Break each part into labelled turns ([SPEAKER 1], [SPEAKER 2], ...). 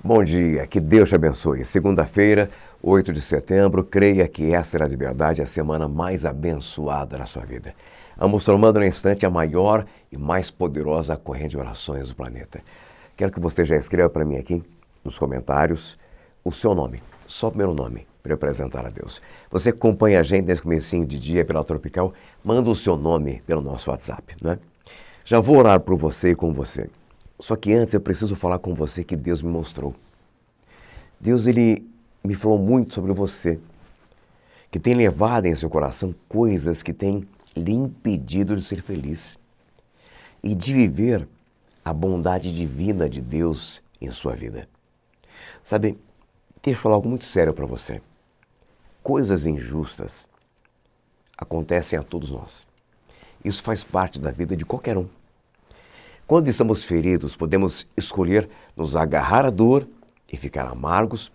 [SPEAKER 1] Bom dia, que Deus te abençoe. Segunda-feira, 8 de setembro, creia que essa será de verdade a semana mais abençoada da sua vida. Vamos formando no instante a maior e mais poderosa corrente de orações do planeta. Quero que você já escreva para mim aqui, nos comentários, o seu nome, só o primeiro nome, para eu apresentar a Deus. Você acompanha a gente nesse comecinho de dia pela Tropical, manda o seu nome pelo nosso WhatsApp, né? Já vou orar por você e com você. Só que antes eu preciso falar com você que Deus me mostrou. Deus, Ele me falou muito sobre você, que tem levado em seu coração coisas que têm lhe impedido de ser feliz e de viver a bondade divina de Deus em sua vida. Sabe, deixa eu falar algo muito sério para você. Coisas injustas acontecem a todos nós. Isso faz parte da vida de qualquer um. Quando estamos feridos, podemos escolher nos agarrar à dor e ficar amargos,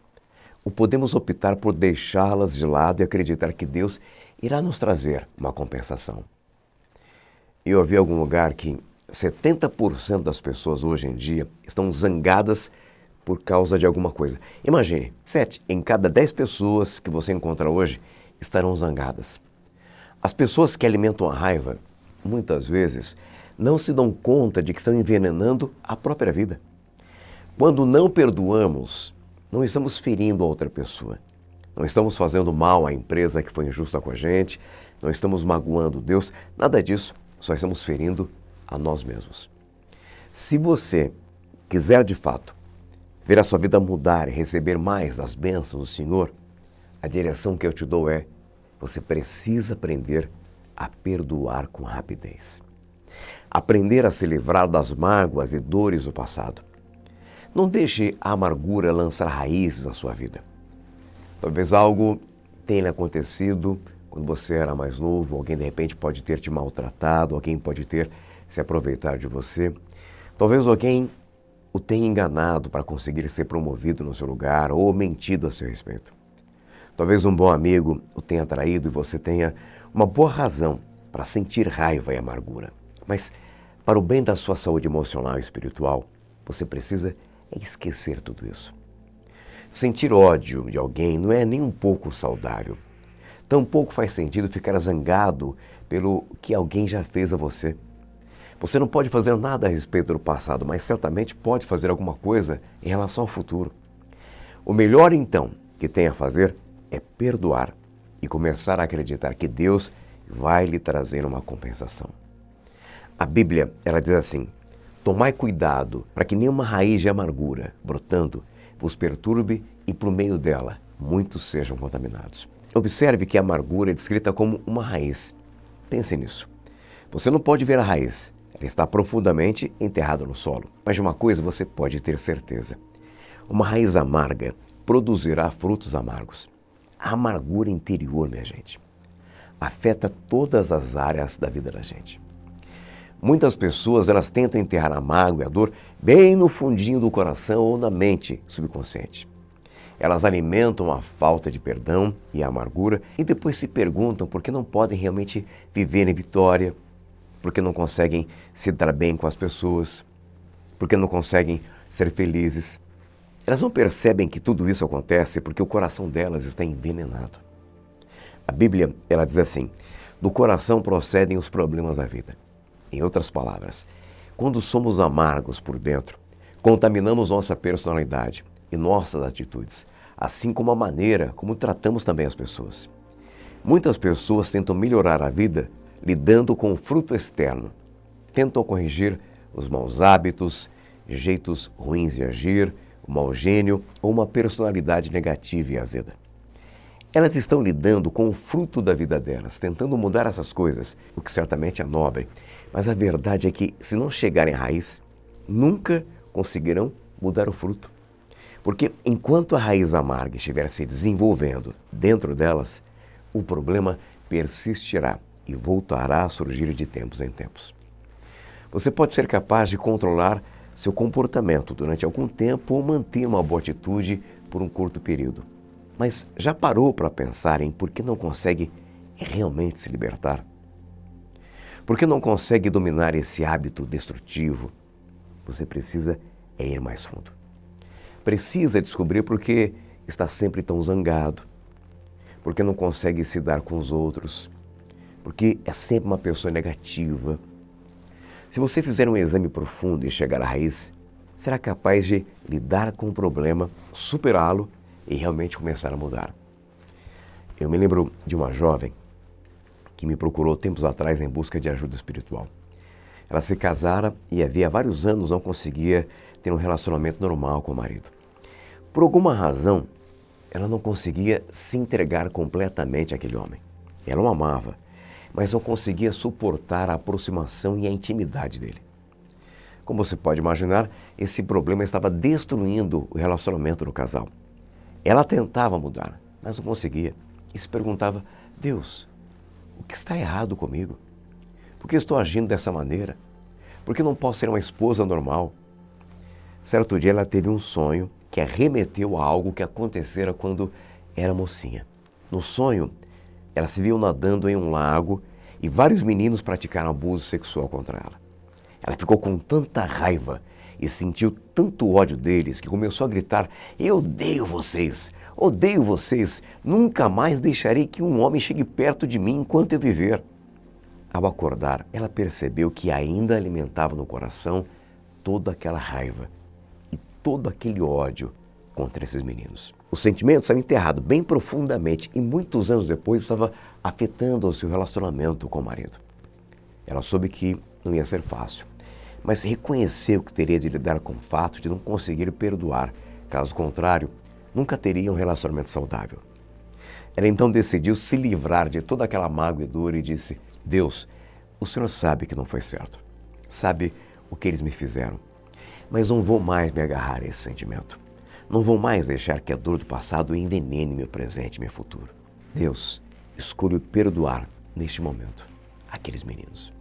[SPEAKER 1] ou podemos optar por deixá-las de lado e acreditar que Deus irá nos trazer uma compensação. Eu ouvi em algum lugar que 70% das pessoas hoje em dia estão zangadas por causa de alguma coisa. Imagine, 7 em cada 10 pessoas que você encontra hoje estarão zangadas. As pessoas que alimentam a raiva, muitas vezes, não se dão conta de que estão envenenando a própria vida. Quando não perdoamos, não estamos ferindo a outra pessoa. Não estamos fazendo mal à empresa que foi injusta com a gente, não estamos magoando Deus, nada disso, só estamos ferindo a nós mesmos. Se você quiser de fato ver a sua vida mudar e receber mais das bênçãos do Senhor, a direção que eu te dou é: você precisa aprender a perdoar com rapidez. Aprender a se livrar das mágoas e dores do passado. Não deixe a amargura lançar raízes na sua vida. Talvez algo tenha acontecido quando você era mais novo, alguém de repente pode ter te maltratado, alguém pode ter se aproveitado de você. Talvez alguém o tenha enganado para conseguir ser promovido no seu lugar ou mentido a seu respeito. Talvez um bom amigo o tenha traído e você tenha uma boa razão para sentir raiva e amargura. Mas, para o bem da sua saúde emocional e espiritual, você precisa esquecer tudo isso. Sentir ódio de alguém não é nem um pouco saudável. Tampouco faz sentido ficar zangado pelo que alguém já fez a você. Você não pode fazer nada a respeito do passado, mas certamente pode fazer alguma coisa em relação ao futuro. O melhor, então, que tem a fazer é perdoar e começar a acreditar que Deus vai lhe trazer uma compensação. A Bíblia, ela diz assim: tomai cuidado para que nenhuma raiz de amargura, brotando, vos perturbe e por meio dela muitos sejam contaminados. Observe que a amargura é descrita como uma raiz. Pense nisso. Você não pode ver a raiz, ela está profundamente enterrada no solo. Mas de uma coisa você pode ter certeza: uma raiz amarga produzirá frutos amargos. A amargura interior, minha gente, afeta todas as áreas da vida da gente. Muitas pessoas, elas tentam enterrar a mágoa e a dor bem no fundinho do coração ou na mente subconsciente. Elas alimentam a falta de perdão e a amargura e depois se perguntam por que não podem realmente viver em vitória, por que não conseguem se dar bem com as pessoas, por que não conseguem ser felizes. Elas não percebem que tudo isso acontece porque o coração delas está envenenado. A Bíblia, ela diz assim: do coração procedem os problemas da vida. Em outras palavras, quando somos amargos por dentro, contaminamos nossa personalidade e nossas atitudes, assim como a maneira como tratamos também as pessoas. Muitas pessoas tentam melhorar a vida lidando com o fruto externo, tentam corrigir os maus hábitos, jeitos ruins de agir, o mau gênio ou uma personalidade negativa e azeda. Elas estão lidando com o fruto da vida delas, tentando mudar essas coisas, o que certamente é nobre. Mas a verdade é que, se não chegarem à raiz, nunca conseguirão mudar o fruto. Porque enquanto a raiz amarga estiver se desenvolvendo dentro delas, o problema persistirá e voltará a surgir de tempos em tempos. Você pode ser capaz de controlar seu comportamento durante algum tempo ou manter uma boa atitude por um curto período. Mas já parou para pensar em por que não consegue realmente se libertar? Por que não consegue dominar esse hábito destrutivo? Você precisa ir mais fundo. precisa descobrir por que está sempre tão zangado, porque não consegue se dar com os outros, porque é sempre uma pessoa negativa. Se você fizer um exame profundo e chegar à raiz, será capaz de lidar com o problema, superá-lo e realmente começar a mudar. Eu me lembro de uma jovem que me procurou tempos atrás em busca de ajuda espiritual. Ela se casara e havia vários anos não conseguia ter um relacionamento normal com o marido. Por alguma razão, ela não conseguia se entregar completamente àquele homem. Ela o amava, mas não conseguia suportar a aproximação e a intimidade dele. Como você pode imaginar, esse problema estava destruindo o relacionamento do casal. Ela tentava mudar, mas não conseguia. E se perguntava: Deus, o que está errado comigo? Por que estou agindo dessa maneira? Por que não posso ser uma esposa normal? Certo dia ela teve um sonho que a remeteu a algo que acontecera quando era mocinha. No sonho, ela se viu nadando em um lago e vários meninos praticaram abuso sexual contra ela. Ela ficou com tanta raiva e sentiu tanto ódio deles que começou a gritar: eu odeio vocês, nunca mais deixarei que um homem chegue perto de mim enquanto eu viver. Ao acordar, ela percebeu que ainda alimentava no coração toda aquela raiva e todo aquele ódio contra esses meninos. O sentimento estava enterrado bem profundamente e muitos anos depois estava afetando o seu relacionamento com o marido. Ela soube que não ia ser fácil, mas reconheceu que teria de lidar com o fato de não conseguir perdoar. Caso contrário, nunca teria um relacionamento saudável. Ela então decidiu se livrar de toda aquela mágoa e dor e disse: Deus, o Senhor sabe que não foi certo. Sabe o que eles me fizeram. Mas não vou mais me agarrar a esse sentimento. Não vou mais deixar que a dor do passado envenene meu presente e meu futuro. Deus, escolho perdoar neste momento aqueles meninos.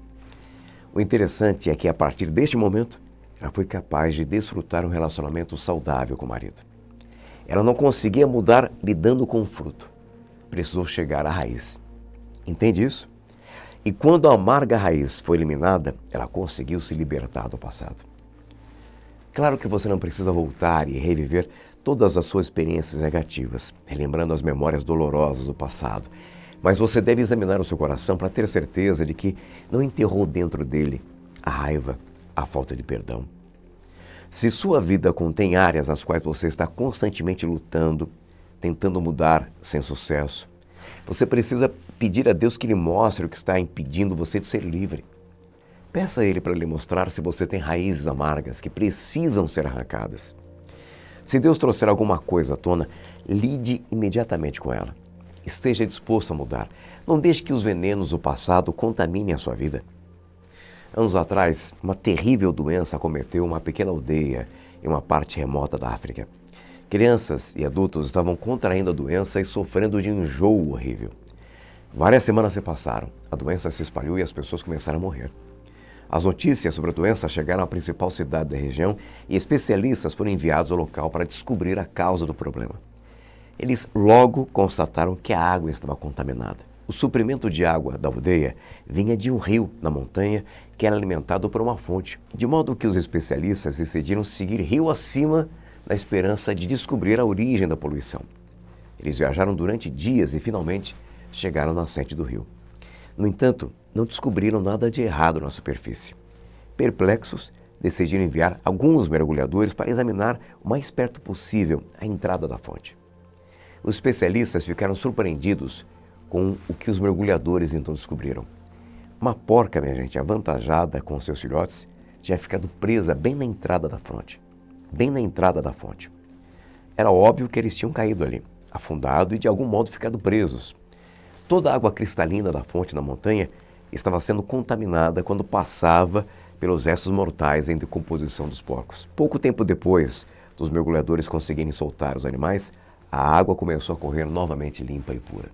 [SPEAKER 1] O interessante é que a partir deste momento, ela foi capaz de desfrutar um relacionamento saudável com o marido. Ela não conseguia mudar lidando com o fruto. Precisou chegar à raiz. Entende isso? E quando a amarga raiz foi eliminada, ela conseguiu se libertar do passado. Claro que você não precisa voltar e reviver todas as suas experiências negativas, relembrando as memórias dolorosas do passado. Mas você deve examinar o seu coração para ter certeza de que não enterrou dentro dele a raiva, a falta de perdão. Se sua vida contém áreas nas quais você está constantemente lutando, tentando mudar sem sucesso, você precisa pedir a Deus que lhe mostre o que está impedindo você de ser livre. Peça a Ele para lhe mostrar se você tem raízes amargas que precisam ser arrancadas. Se Deus trouxer alguma coisa à tona, lide imediatamente com ela. Esteja disposto a mudar. Não deixe que os venenos do passado contaminem a sua vida. Anos atrás, uma terrível doença acometeu uma pequena aldeia em uma parte remota da África. Crianças e adultos estavam contraindo a doença e sofrendo de um enjoo horrível. Várias semanas se passaram, a doença se espalhou e as pessoas começaram a morrer. As notícias sobre a doença chegaram à principal cidade da região e especialistas foram enviados ao local para descobrir a causa do problema. Eles logo constataram que a água estava contaminada. O suprimento de água da aldeia vinha de um rio na montanha que era alimentado por uma fonte, de modo que os especialistas decidiram seguir rio acima na esperança de descobrir a origem da poluição. Eles viajaram durante dias e finalmente chegaram à nascente do rio. No entanto, não descobriram nada de errado na superfície. Perplexos, decidiram enviar alguns mergulhadores para examinar o mais perto possível a entrada da fonte. Os especialistas ficaram surpreendidos com o que os mergulhadores então descobriram. Uma porca, minha gente, avantajada com seus filhotes, tinha ficado presa bem na entrada da fonte. Bem na entrada da fonte. Era óbvio que eles tinham caído ali, afundado e de algum modo ficado presos. Toda a água cristalina da fonte na montanha estava sendo contaminada quando passava pelos restos mortais em decomposição dos porcos. Pouco tempo depois dos mergulhadores conseguirem soltar os animais, a água começou a correr novamente limpa e pura.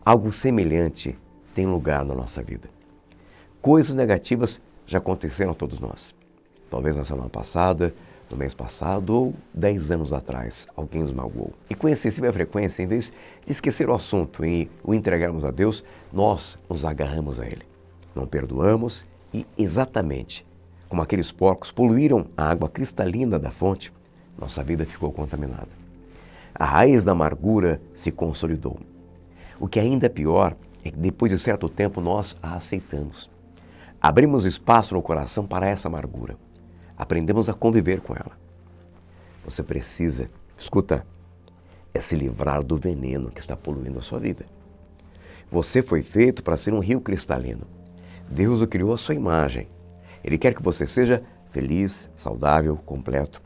[SPEAKER 1] Algo semelhante tem lugar na nossa vida. Coisas negativas já aconteceram a todos nós. Talvez na semana passada, no mês passado ou 10 anos atrás, alguém nos magoou. E com excessiva frequência, em vez de esquecer o assunto e o entregarmos a Deus, nós nos agarramos a Ele. Não perdoamos e, exatamente como aqueles porcos poluíram a água cristalina da fonte, Nossa vida ficou contaminada. A raiz da amargura se consolidou. O que ainda é pior é que depois de certo tempo nós a aceitamos. Abrimos espaço no coração para essa amargura. Aprendemos a conviver com ela. Você precisa, escuta, se livrar do veneno que está poluindo a sua vida. Você foi feito para ser um rio cristalino. Deus o criou à sua imagem. Ele quer que você seja feliz, saudável, completo.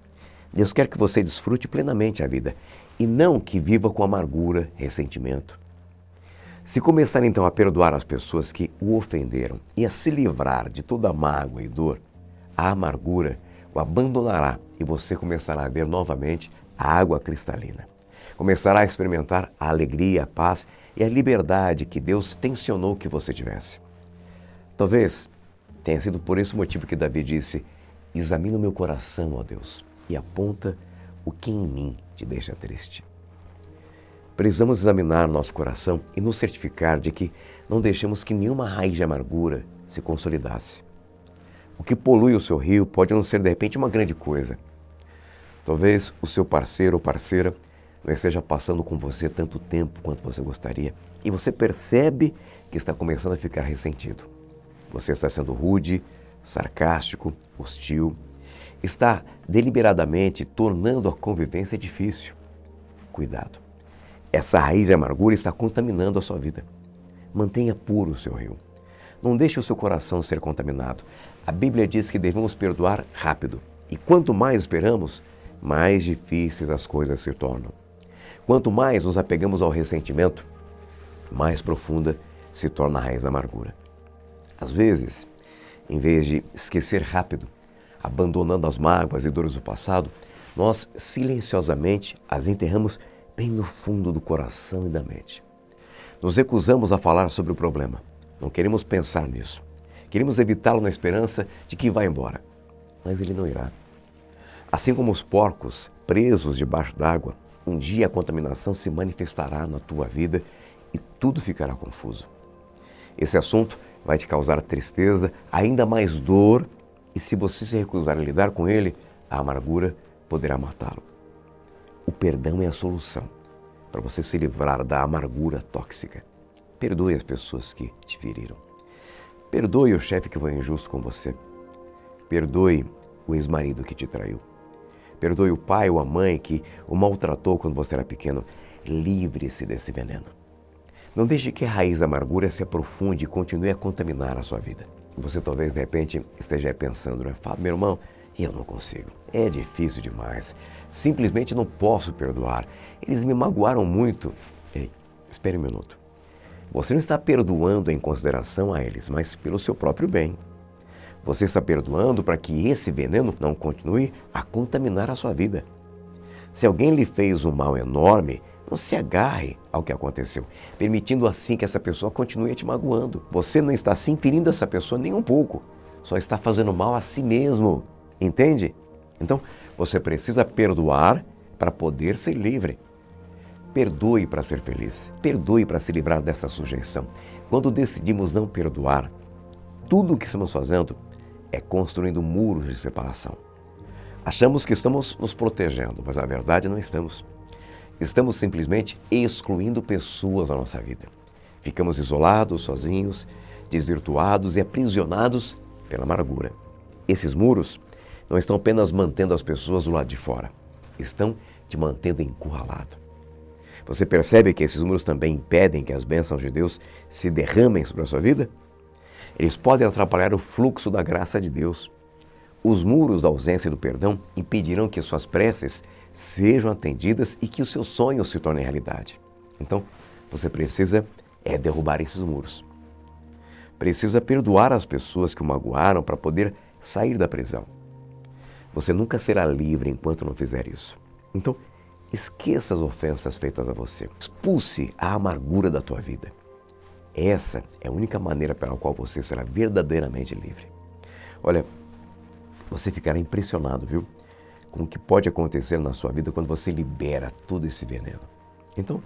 [SPEAKER 1] Deus quer que você desfrute plenamente a vida e não que viva com amargura, ressentimento. Se começar então a perdoar as pessoas que o ofenderam e a se livrar de toda mágoa e dor, a amargura o abandonará e você começará a ver novamente a água cristalina. Começará a experimentar a alegria, a paz e a liberdade que Deus tensionou que você tivesse. Talvez tenha sido por esse motivo que Davi disse: examina o meu coração, ó Deus, e aponta o que em mim te deixa triste. Precisamos examinar nosso coração e nos certificar de que não deixemos que nenhuma raiz de amargura se consolidasse. O que polui o seu rio pode não ser de repente uma grande coisa. Talvez o seu parceiro ou parceira não esteja passando com você tanto tempo quanto você gostaria e você percebe que está começando a ficar ressentido. Você está sendo rude, sarcástico, hostil, está deliberadamente tornando a convivência difícil. Cuidado. Essa raiz de amargura está contaminando a sua vida. Mantenha puro o seu rio. Não deixe o seu coração ser contaminado. A Bíblia diz que devemos perdoar rápido. E quanto mais esperamos, mais difíceis as coisas se tornam. Quanto mais nos apegamos ao ressentimento, mais profunda se torna a raiz da amargura. Às vezes, em vez de esquecer rápido, abandonando as mágoas e dores do passado, nós silenciosamente as enterramos bem no fundo do coração e da mente. Nos recusamos a falar sobre o problema. Não queremos pensar nisso. Queremos evitá-lo na esperança de que vá embora. Mas ele não irá. Assim como os porcos presos debaixo d'água, um dia a contaminação se manifestará na tua vida e tudo ficará confuso. Esse assunto vai te causar tristeza, ainda mais dor, e se você se recusar a lidar com ele, a amargura poderá matá-lo. O perdão é a solução para você se livrar da amargura tóxica. Perdoe as pessoas que te feriram. Perdoe o chefe que foi injusto com você. Perdoe o ex-marido que te traiu. Perdoe o pai ou a mãe que o maltratou quando você era pequeno. Livre-se desse veneno. Não deixe que a raiz da amargura se aprofunde e continue a contaminar a sua vida. Você talvez, de repente, esteja pensando, né? Fala, meu irmão, eu não consigo. É difícil demais. Simplesmente não posso perdoar. Eles me magoaram muito. Ei, espere um minuto. Você não está perdoando em consideração a eles, mas pelo seu próprio bem. Você está perdoando para que esse veneno não continue a contaminar a sua vida. Se alguém lhe fez um mal enorme, não se agarre ao que aconteceu, permitindo assim que essa pessoa continue te magoando. Você não está se ferindo essa pessoa nem um pouco, só está fazendo mal a si mesmo, entende? Então, você precisa perdoar para poder ser livre. Perdoe para ser feliz, perdoe para se livrar dessa sujeição. Quando decidimos não perdoar, tudo o que estamos fazendo é construindo muros de separação. Achamos que estamos nos protegendo, mas na verdade não estamos. Estamos simplesmente excluindo pessoas da nossa vida. Ficamos isolados, sozinhos, desvirtuados e aprisionados pela amargura. Esses muros não estão apenas mantendo as pessoas do lado de fora, estão te mantendo encurralado. Você percebe que esses muros também impedem que as bênçãos de Deus se derramem sobre a sua vida? Eles podem atrapalhar o fluxo da graça de Deus. Os muros da ausência do perdão impedirão que suas preces sejam atendidas e que os seus sonhos se tornem realidade. Então, você precisa derrubar esses muros. Precisa perdoar as pessoas que o magoaram para poder sair da prisão. Você nunca será livre enquanto não fizer isso. Então, esqueça as ofensas feitas a você. Expulse a amargura da tua vida. Essa é a única maneira pela qual você será verdadeiramente livre. Olha, você ficará impressionado, viu? Com o que pode acontecer na sua vida quando você libera todo esse veneno. Então,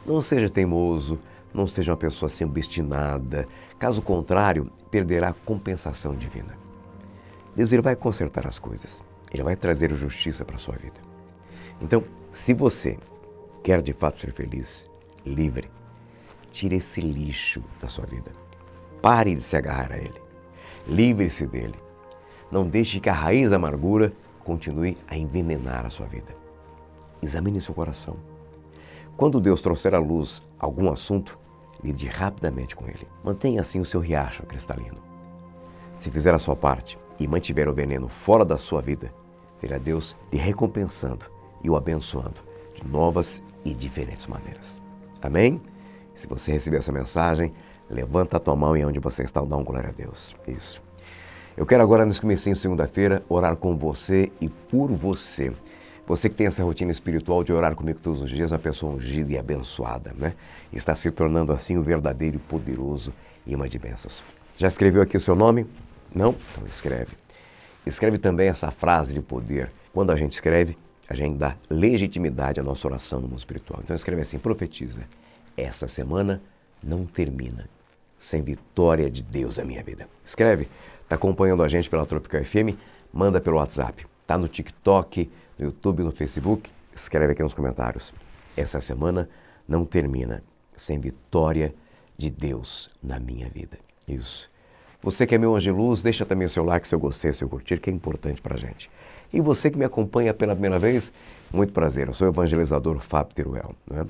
[SPEAKER 1] não seja teimoso, não seja uma pessoa assim obstinada. Caso contrário, perderá a compensação divina. Deus ele vai consertar as coisas. Ele vai trazer justiça para a sua vida. Então, se você quer de fato ser feliz, livre, tire esse lixo da sua vida. Pare de se agarrar a ele. Livre-se dele. Não deixe que a raiz da amargura continue a envenenar a sua vida. Examine seu coração. Quando Deus trouxer à luz algum assunto, lide rapidamente com ele. Mantenha assim o seu riacho cristalino. Se fizer a sua parte e mantiver o veneno fora da sua vida, verá Deus lhe recompensando e o abençoando de novas e diferentes maneiras. Amém? Se você recebeu essa mensagem, levanta a tua mão e onde você está, dá um glória a Deus. Isso. Eu quero agora, nesse comecinho de segunda-feira, orar com você e por você. Você que tem essa rotina espiritual de orar comigo todos os dias, uma pessoa ungida e abençoada, né? Está se tornando assim um verdadeiro e poderoso imã de bênçãos. Já escreveu aqui o seu nome? Não? Então escreve. Escreve também essa frase de poder. Quando a gente escreve, a gente dá legitimidade à nossa oração no mundo espiritual. Então escreve assim, profetiza. Essa semana não termina sem vitória de Deus na minha vida. Escreve. Está acompanhando a gente pela Tropical FM? Manda pelo WhatsApp. Está no TikTok, no YouTube, no Facebook? Escreve aqui nos comentários. Essa semana não termina sem vitória de Deus na minha vida. Isso. Você que é meu anjo de luz, deixa também o seu like, seu gostei, seu curtir, que é importante pra gente. E você que me acompanha pela primeira vez, muito prazer. Eu sou o evangelizador Fábio Teruel, não é?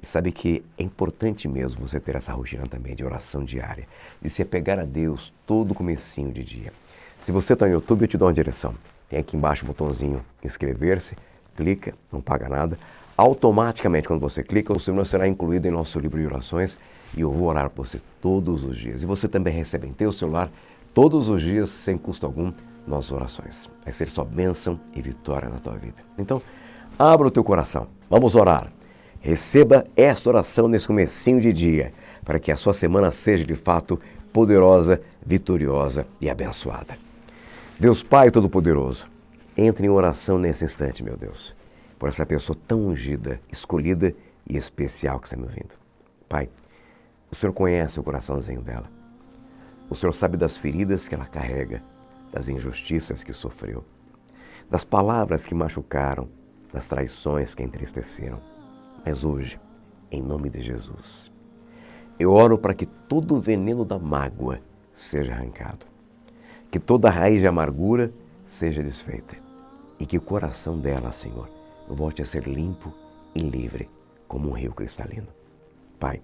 [SPEAKER 1] E sabe que é importante mesmo você ter essa rotina também de oração diária, de se apegar a Deus todo comecinho de dia. Se você está no YouTube, eu te dou uma direção. Tem aqui embaixo o botãozinho inscrever-se, clica, não paga nada. Automaticamente, quando você clica, o seu nome será incluído em nosso livro de orações e eu vou orar por você todos os dias. E você também recebe em teu celular, todos os dias, sem custo algum, nossas orações. Vai ser só bênção e vitória na tua vida. Então, abra o teu coração. Vamos orar. Receba esta oração nesse comecinho de dia, para que a sua semana seja de fato poderosa, vitoriosa e abençoada. Deus Pai Todo-Poderoso, entre em oração nesse instante, meu Deus, por essa pessoa tão ungida, escolhida e especial que está me ouvindo. Pai, o Senhor conhece o coraçãozinho dela. O Senhor sabe das feridas que ela carrega, das injustiças que sofreu, das palavras que machucaram, das traições que entristeceram. Mas hoje, em nome de Jesus, eu oro para que todo o veneno da mágoa seja arrancado, que toda a raiz de amargura seja desfeita e que o coração dela, Senhor, volte a ser limpo e livre como um rio cristalino. Pai,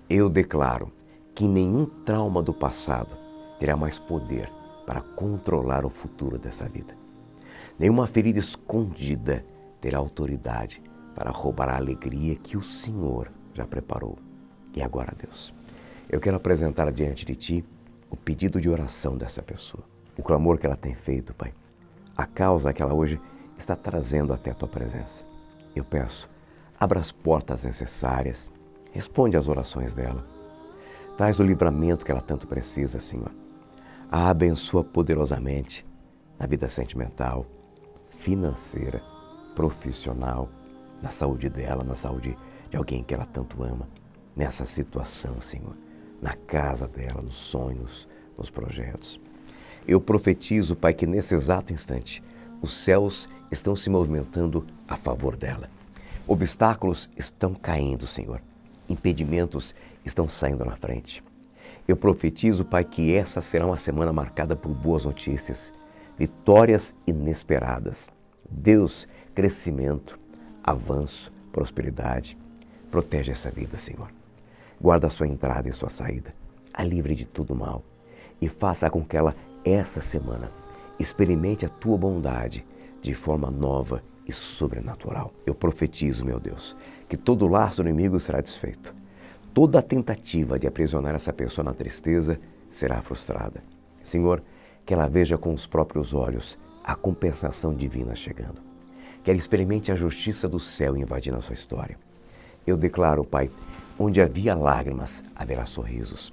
[SPEAKER 1] eu declaro que nenhum trauma do passado terá mais poder para controlar o futuro dessa vida. Nenhuma ferida escondida terá autoridade para roubar a alegria que o Senhor já preparou. E agora, Deus, eu quero apresentar diante de Ti o pedido de oração dessa pessoa, o clamor que ela tem feito, Pai, a causa que ela hoje está trazendo até a Tua presença. Eu peço, abra as portas necessárias, responde às orações dela, traz o livramento que ela tanto precisa, Senhor. A abençoa poderosamente na vida sentimental, financeira, profissional, na saúde dela, na saúde de alguém que ela tanto ama, nessa situação, Senhor, na casa dela, nos sonhos, nos projetos. Eu profetizo, Pai, que nesse exato instante os céus estão se movimentando a favor dela. Obstáculos estão caindo, Senhor. Impedimentos estão saindo na frente. Eu profetizo, Pai, que essa será uma semana marcada por boas notícias, vitórias inesperadas. Deus, crescimento, avanço, prosperidade. Protege essa vida, Senhor. Guarda a sua entrada e sua saída. A livre de todo mal. E faça com que ela, essa semana, experimente a Tua bondade de forma nova e sobrenatural. Eu profetizo, meu Deus, que todo laço do inimigo será desfeito. Toda a tentativa de aprisionar essa pessoa na tristeza será frustrada. Senhor, que ela veja com os próprios olhos a compensação divina chegando. Que ela experimente a justiça do céu invadindo a sua história. Eu declaro, Pai, onde havia lágrimas, haverá sorrisos.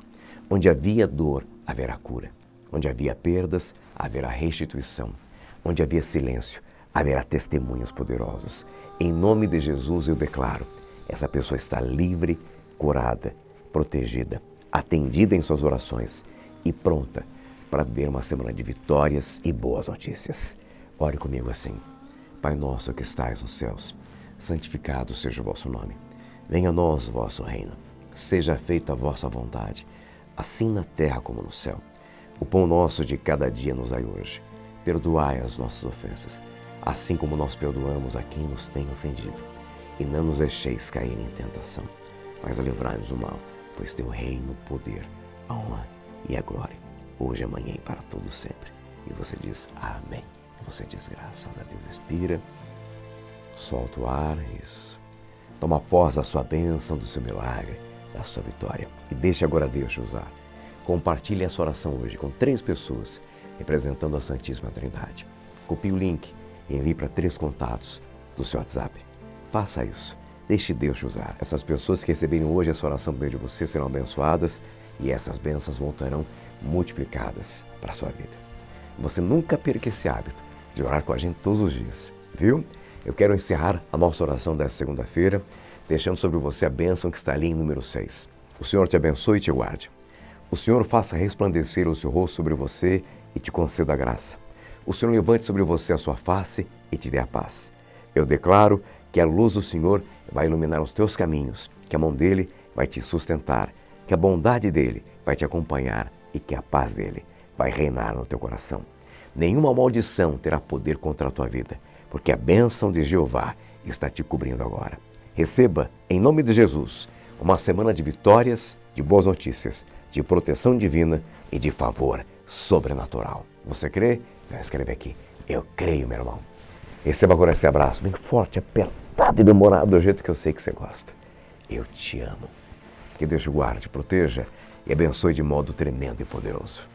[SPEAKER 1] Onde havia dor, haverá cura. Onde havia perdas, haverá restituição. Onde havia silêncio, haverá testemunhos poderosos. Em nome de Jesus eu declaro, essa pessoa está livre, curada, protegida, atendida em suas orações e pronta para ver uma semana de vitórias e boas notícias. Ore comigo assim. Pai nosso que estais nos céus, santificado seja o vosso nome. Venha a nós o vosso reino. Seja feita a vossa vontade, assim na terra como no céu. O pão nosso de cada dia nos dai hoje. Perdoai as nossas ofensas, assim como nós perdoamos a quem nos tem ofendido. E não nos deixeis cair em tentação, mas livrai-nos do mal, pois teu reino, o poder, a honra e a glória, hoje, amanhã e para todo sempre. E você diz amém. Você diz graças a Deus. Expira, solta o ar, isso. Toma posse da sua bênção, do seu milagre, da sua vitória. E deixe agora Deus te usar. Compartilhe essa oração hoje com 3 pessoas, representando a Santíssima Trindade. Copie o link e envie para 3 contatos do seu WhatsApp. Faça isso. Deixe Deus te usar. Essas pessoas que receberem hoje essa oração por meio de você serão abençoadas e essas bênçãos voltarão multiplicadas para a sua vida. Você nunca perca esse hábito de orar com a gente todos os dias, viu? Eu quero encerrar a nossa oração dessa segunda-feira, deixando sobre você a bênção que está ali em número 6. O Senhor te abençoe e te guarde. O Senhor faça resplandecer o seu rosto sobre você e te conceda a graça. O Senhor levante sobre você a sua face e te dê a paz. Eu declaro que a luz do Senhor vai iluminar os teus caminhos, que a mão dele vai te sustentar, que a bondade dele vai te acompanhar e que a paz dele vai reinar no teu coração. Nenhuma maldição terá poder contra a tua vida, porque a bênção de Jeová está te cobrindo agora. Receba, em nome de Jesus, uma semana de vitórias, de boas notícias, de proteção divina e de favor sobrenatural. Você crê? Então escreve aqui. Eu creio, meu irmão. Receba agora esse abraço bem forte, apertado e demorado, do jeito que eu sei que você gosta. Eu te amo. Que Deus te guarde, proteja e abençoe de modo tremendo e poderoso.